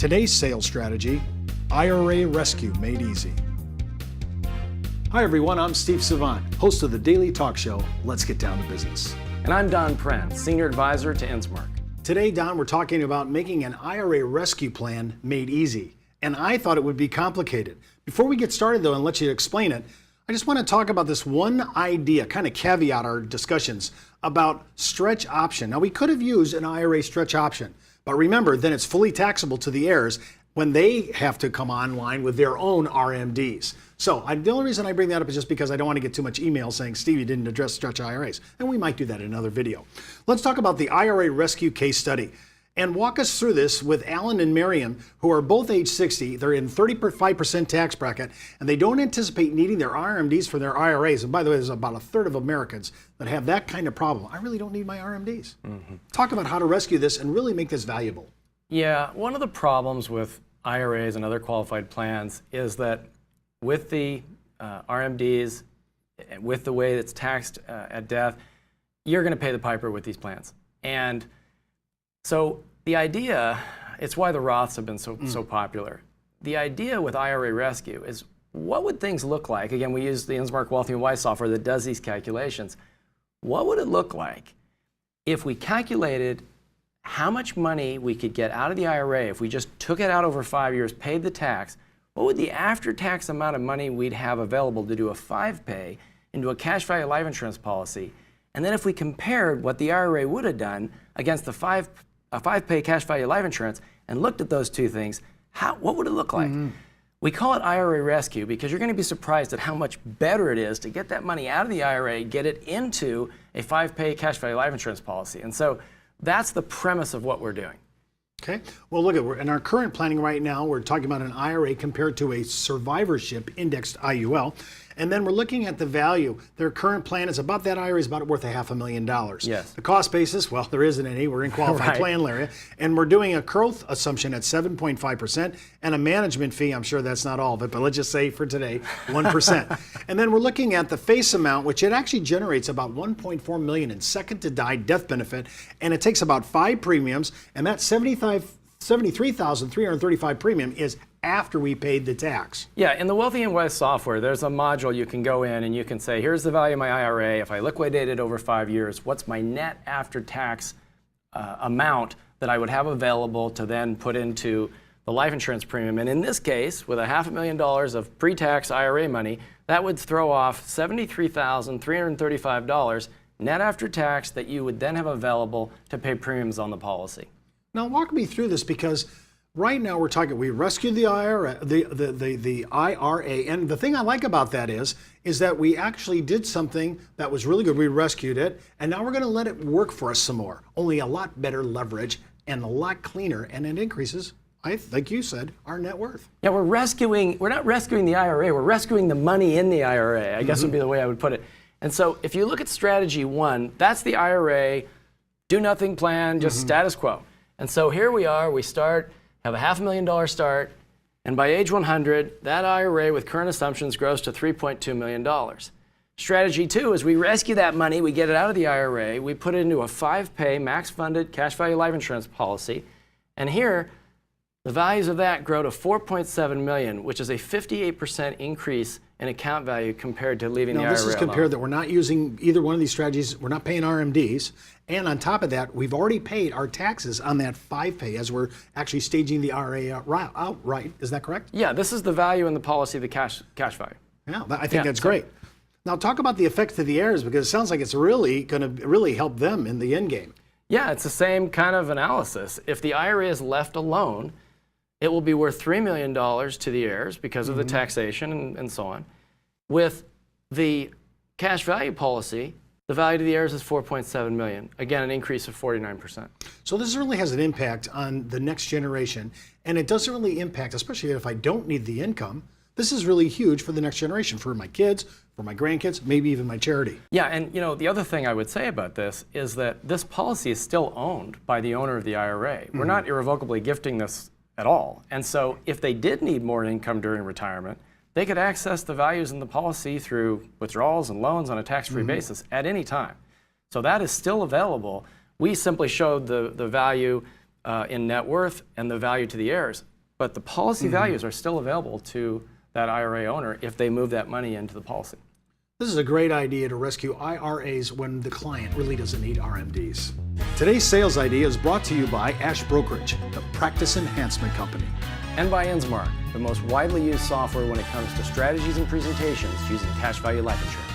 Today's sales strategy, IRA Rescue Made Easy. Hi everyone, I'm Steve Savant, host of the daily talk show, Let's Get Down to Business. And I'm Don Prehn, Senior Advisor to InsMark. Today, Don, we're talking about making an IRA rescue plan made easy. And I thought it would be complicated. Before we get started though and let you explain it, I just want to talk about this one idea, kind of caveat our discussions about stretch option. Now we could have used an IRA stretch option, but remember, then it's fully taxable to the heirs when they have to come online with their own RMDs. So the only reason I bring that up is just because I don't want to get too much email saying, Steve, you didn't address stretch IRAs. And we might do that in another video. Let's talk about the IRA Rescue case study and walk us through this with Alan and Marion, who are both age 60. They're in 35% tax bracket, and they don't anticipate needing their RMDs for their IRAs. And by the way, there's about a third of Americans that have that kind of problem. I really don't need my RMDs. Talk about how to rescue this and really make this valuable. Yeah, one of the problems with IRAs and other qualified plans is that with the RMDs, with the way it's taxed at death, you're going to pay the piper with these plans. And so the idea, it's why the Roths have been so popular. The idea with IRA Rescue is, what would things look like? Again, we use the InsMark Wealthy and Wise software that does these calculations. What would it look like if we calculated how much money we could get out of the IRA if we just took it out over 5 years, paid the tax? What would the after-tax amount of money we'd have available to do a 5-pay into a cash value life insurance policy? And then if we compared what the IRA would have done against the 5-pay cash value life insurance and looked at those two things, what would it look like? We call it IRA Rescue because you're going to be surprised at how much better it is to get that money out of the IRA, get it into a 5-pay cash value life insurance policy. And so that's the premise of what we're doing. Okay. Well, look, in our current planning right now, we're talking about an IRA compared to a survivorship indexed IUL. And then we're looking at the value. Their current plan is about, that IRA is about worth $500,000. Yes. The cost basis, well, there isn't any. We're in qualified plan area. And we're doing a growth assumption at 7.5% and a management fee. I'm sure that's not all of it, but let's just say for today, 1%. And then we're looking at the face amount, which it actually generates about $1.4 million in second to die death benefit. And it takes about 5 premiums. And that $73,335 premium is after we paid the tax. Yeah, in the Wealthy and Wise software, there's a module you can go in and you can say, here's the value of my IRA. If I liquidate it over 5 years, what's my net after-tax amount that I would have available to then put into the life insurance premium? And in this case, with $500,000 of pre-tax IRA money, that would throw off $73,335 net after tax that you would then have available to pay premiums on the policy. Now walk me through this, because right now we're talking, we rescued the IRA, the IRA, and the thing I like about that is that we actually did something that was really good. We rescued it, and now we're going to let it work for us some more. Only a lot better leverage and a lot cleaner, and it increases, like you said, our net worth. Yeah, we're not rescuing the IRA, we're rescuing the money in the IRA, I guess would be the way I would put it. And so if you look at strategy 1, that's the IRA, do nothing plan, just status quo. And so here we are, we have a $500,000 start, and by age 100, that IRA with current assumptions grows to $3.2 million. Strategy 2 is we rescue that money, we get it out of the IRA, we put it into a 5-pay max-funded cash value life insurance policy, and here, the values of that grow to $4.7 million, which is a 58% increase in account value compared to leaving the IRA alone. This is compared that we're not using either one of these strategies, we're not paying RMDs, and on top of that, we've already paid our taxes on that 5-pay as we're actually staging the IRA outright. Is that correct? Yeah, this is the value in the policy, the cash value. Yeah, I think that's great. Now talk about the effect to the heirs, because it sounds like it's really going to really help them in the end game. Yeah, it's the same kind of analysis. If the IRA is left alone, it will be worth $3 million to the heirs because of the taxation and so on. With the cash value policy, the value to the heirs is $4.7 million. Again, an increase of 49%. So this really has an impact on the next generation, and it doesn't really impact, especially if I don't need the income. This is really huge for the next generation, for my kids, for my grandkids, maybe even my charity. Yeah, and the other thing I would say about this is that this policy is still owned by the owner of the IRA. We're not irrevocably gifting this at all. And so if they did need more income during retirement, they could access the values in the policy through withdrawals and loans on a tax-free basis at any time. So that is still available. We simply showed the value in net worth and the value to the heirs. but the policy values are still available to that IRA owner if they move that money into the policy. This is a great idea to rescue IRAs when the client really doesn't need RMDs. Today's sales idea is brought to you by Ash Brokerage, the practice enhancement company. And by InsMark, the most widely used software when it comes to strategies and presentations using cash value life insurance.